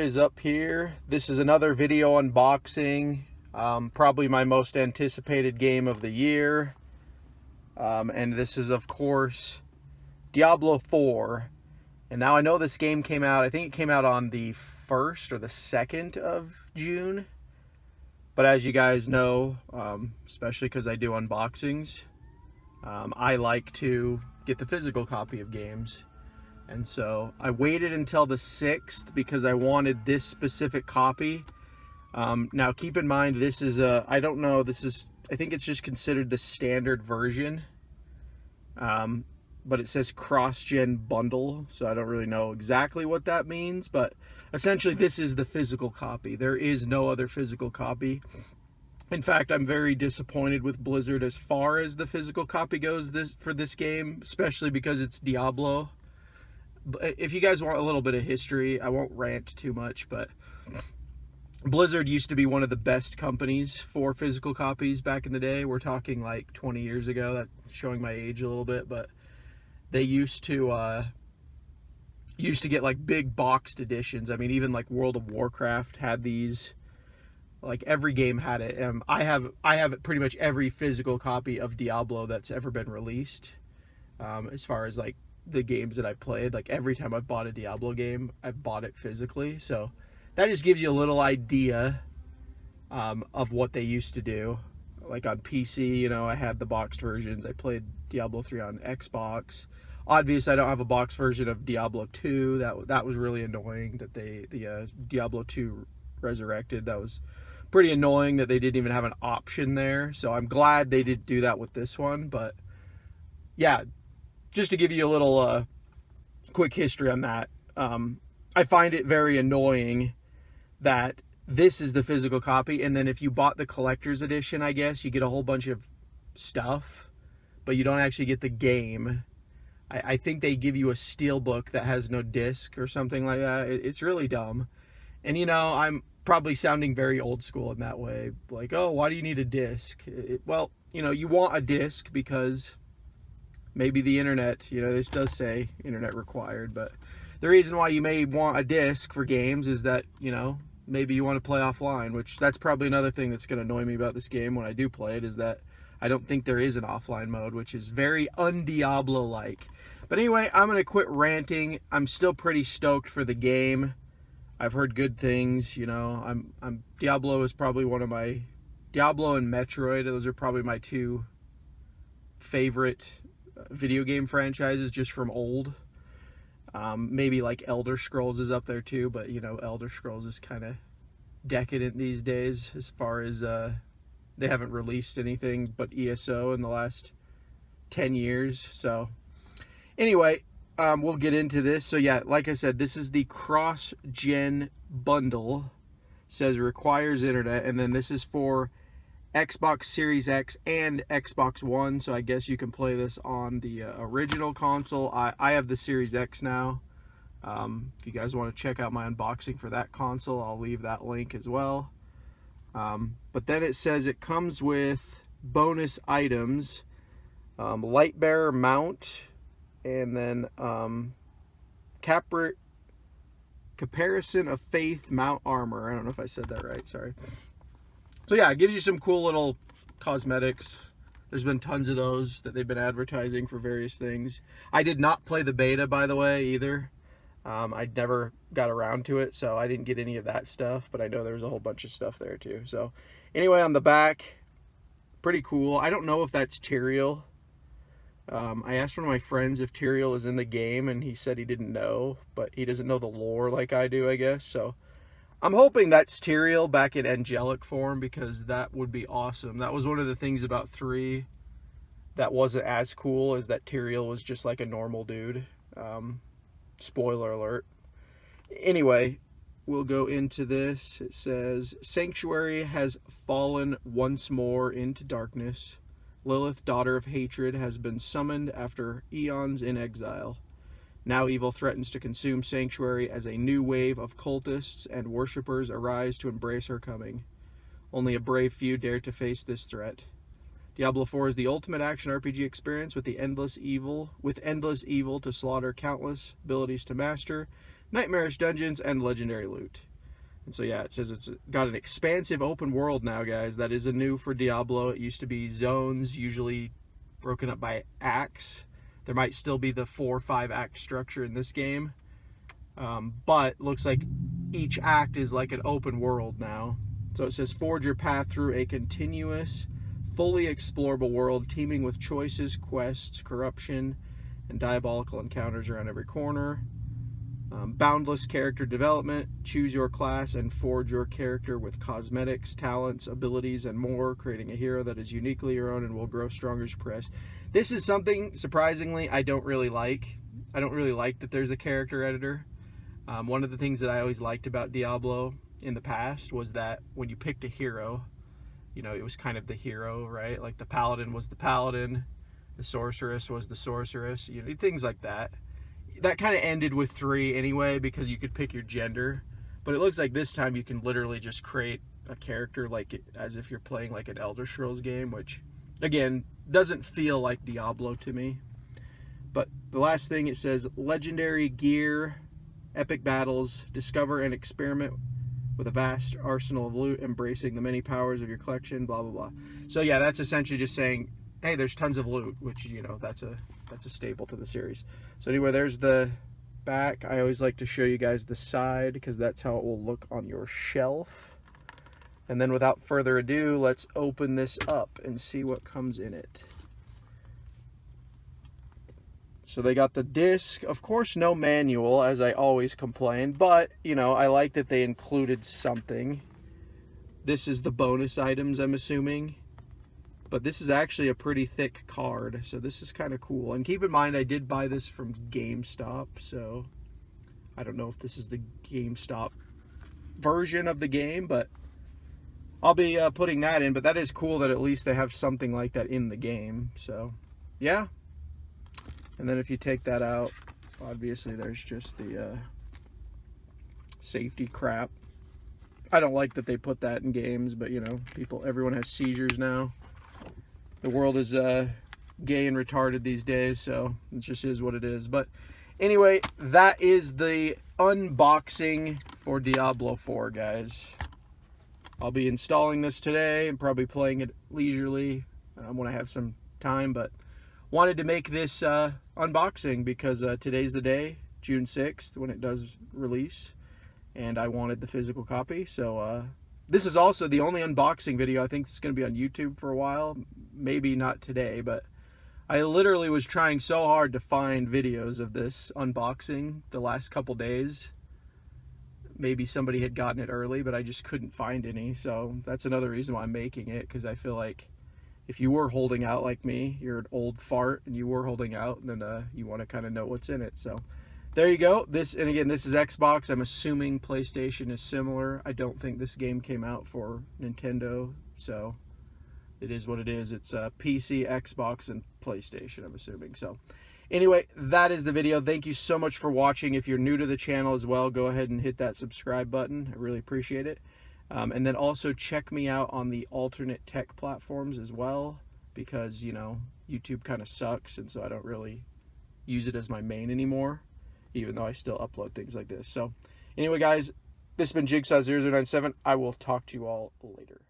what is up here? This is another video unboxing, probably my most anticipated game of the year, and this is of course Diablo 4. And now I know this game came out, I think it came out on the 1st or the 2nd of June, but as you guys know, especially because I do unboxings, I like to get the physical copy of games. And so I waited until the 6th because I wanted this specific copy. Now keep in mind, this is I don't know, I think it's just considered the standard version. But it says cross-gen bundle, so I don't really know exactly what that means, but essentially this is the physical copy. There is no other physical copy. In fact, I'm very disappointed with Blizzard as far as the physical copy goes for this game, especially because it's Diablo. If you guys want a little bit of history, I won't rant too much, but Blizzard used to be one of the best companies for physical copies back in the day. We're talking like 20 years ago. That's showing my age a little bit, but they used to get like big boxed editions. I mean, even like World of Warcraft had these. Like every game had it. I have pretty much every physical copy of Diablo that's ever been released. As far as like the games that I played, like every time I've bought a Diablo game, I've bought it physically. So that just gives you a little idea of what they used to do. Like on PC, you know, I had the boxed versions. I played Diablo 3 on Xbox. Obviously, I don't have a box version of Diablo 2. That was really annoying that the Diablo 2 resurrected. That was pretty annoying that they didn't even have an option there. So I'm glad they did do that with this one. But yeah, just to give you a little quick history on that, I find it very annoying that this is the physical copy, and then if you bought the collector's edition, I guess, you get a whole bunch of stuff, but you don't actually get the game. I think they give you a steelbook that has no disc or something like that. It's really dumb. And, you know, I'm probably sounding very old school in that way. Like, oh, why do you need a disc? Well, you know, you want a disc because maybe the internet, you know, this does say internet required, but the reason why you may want a disc for games is that, you know, maybe you want to play offline, which that's probably another thing that's going to annoy me about this game when I do play it, is that I don't think there is an offline mode, which is very un-Diablo-like. But anyway, I'm going to quit ranting. I'm still pretty stoked for the game. I've heard good things, you know. Diablo is probably one of my... Diablo and Metroid, those are probably my two favorite video game franchises just from old. Maybe like Elder Scrolls is up there too, but you know, Elder Scrolls is kind of decadent these days as far as they haven't released anything but ESO in the last 10 years. So anyway, we'll get into this. So yeah, like I said, this is the cross-gen bundle. It says requires internet, and then this is for Xbox Series X and Xbox One, so I guess you can play this on the original console. I have the Series X now. If you guys want to check out my unboxing for that console, I'll leave that link as well. But then it says it comes with bonus items, light bearer mount, and then Caparison of Faith mount armor. I don't know if I said that right, sorry. So yeah, it gives you some cool little cosmetics. There's been tons of those that they've been advertising for various things. I did not play the beta, by the way, either. I never got around to it, so I didn't get any of that stuff, but I know there was a whole bunch of stuff there too. So anyway, on the back, pretty cool. I don't know if that's Tyrael. I asked one of my friends if Tyrael is in the game, and he said he didn't know, but he doesn't know the lore like I do, I guess. So I'm hoping that's Tyrael back in angelic form, because that would be awesome. That was one of the things about 3 that wasn't as cool, is that Tyrael was just like a normal dude. Spoiler alert. Anyway, we'll go into this. It says, Sanctuary has fallen once more into darkness. Lilith, daughter of hatred, has been summoned after eons in exile. Now evil threatens to consume Sanctuary as a new wave of cultists and worshippers arise to embrace her coming. Only a brave few dare to face this threat. Diablo 4 is the ultimate action RPG experience with endless evil to slaughter, countless abilities to master, nightmarish dungeons, and legendary loot. And so yeah, it says it's got an expansive open world now, guys. That is a new for Diablo. It used to be zones, usually broken up by acts. There might still be the 4 or 5 act structure in this game, but looks like each act is like an open world now. So it says forge your path through a continuous, fully explorable world teeming with choices, quests, corruption, and diabolical encounters around every corner. Boundless character development. Choose your class and forge your character with cosmetics, talents, abilities, and more, creating a hero that is uniquely your own and will grow stronger as you progress. This is something, surprisingly, I don't really like. I don't really like that there's a character editor. One of the things that I always liked about Diablo in the past was that when you picked a hero, you know, it was kind of the hero, right? Like the paladin was the paladin, the sorceress was the sorceress, you know, things like that. That kind of ended with 3 anyway, because you could pick your gender. But it looks like this time you can literally just create a character like it, as if you're playing like an Elder Scrolls game, which, again, doesn't feel like Diablo to me. But the last thing, it says, legendary gear, epic battles, discover and experiment with a vast arsenal of loot, embracing the many powers of your collection, blah, blah, blah. So yeah, that's essentially just saying, hey, there's tons of loot, which, you know, that's a staple to the series. So anyway, there's the back. I always like to show you guys the side because that's how it will look on your shelf. And then without further ado, let's open this up and see what comes in it. So they got the disc. Of course, no manual, as I always complain, but, you know, I like that they included something. This is the bonus items, I'm assuming. But this is actually a pretty thick card, so this is kind of cool. And keep in mind, I did buy this from GameStop, so I don't know if this is the GameStop version of the game, but I'll be putting that in. But that is cool that at least they have something like that in the game, so yeah. And then if you take that out, obviously there's just the safety crap. I don't like that they put that in games, but you know, everyone has seizures now. The world is gay and retarded these days, so it just is what it is. But anyway, that is the unboxing for Diablo 4, guys. I'll be installing this today and probably playing it leisurely when I have some time, but wanted to make this unboxing because today's the day, June 6th, when it does release, and I wanted the physical copy. So this is also the only unboxing video I think it's going to be on YouTube for a while. Maybe not today, but I literally was trying so hard to find videos of this unboxing the last couple days. Maybe somebody had gotten it early, but I just couldn't find any. So that's another reason why I'm making it, because I feel like if you were holding out like me, you're an old fart and you were holding out, then you want to kind of know what's in it. So there you go. This, and again, this is Xbox. I'm assuming PlayStation is similar. I don't think this game came out for Nintendo, so it is what it is. It's PC, Xbox, and PlayStation, I'm assuming. So anyway, that is the video. Thank you so much for watching. If you're new to the channel as well, go ahead and hit that subscribe button. I really appreciate it. And then also check me out on the alternate tech platforms as well, because, you know, YouTube kind of sucks, and so I don't really use it as my main anymore, even though I still upload things like this. So anyway, guys, this has been Jigsaw0097. I will talk to you all later.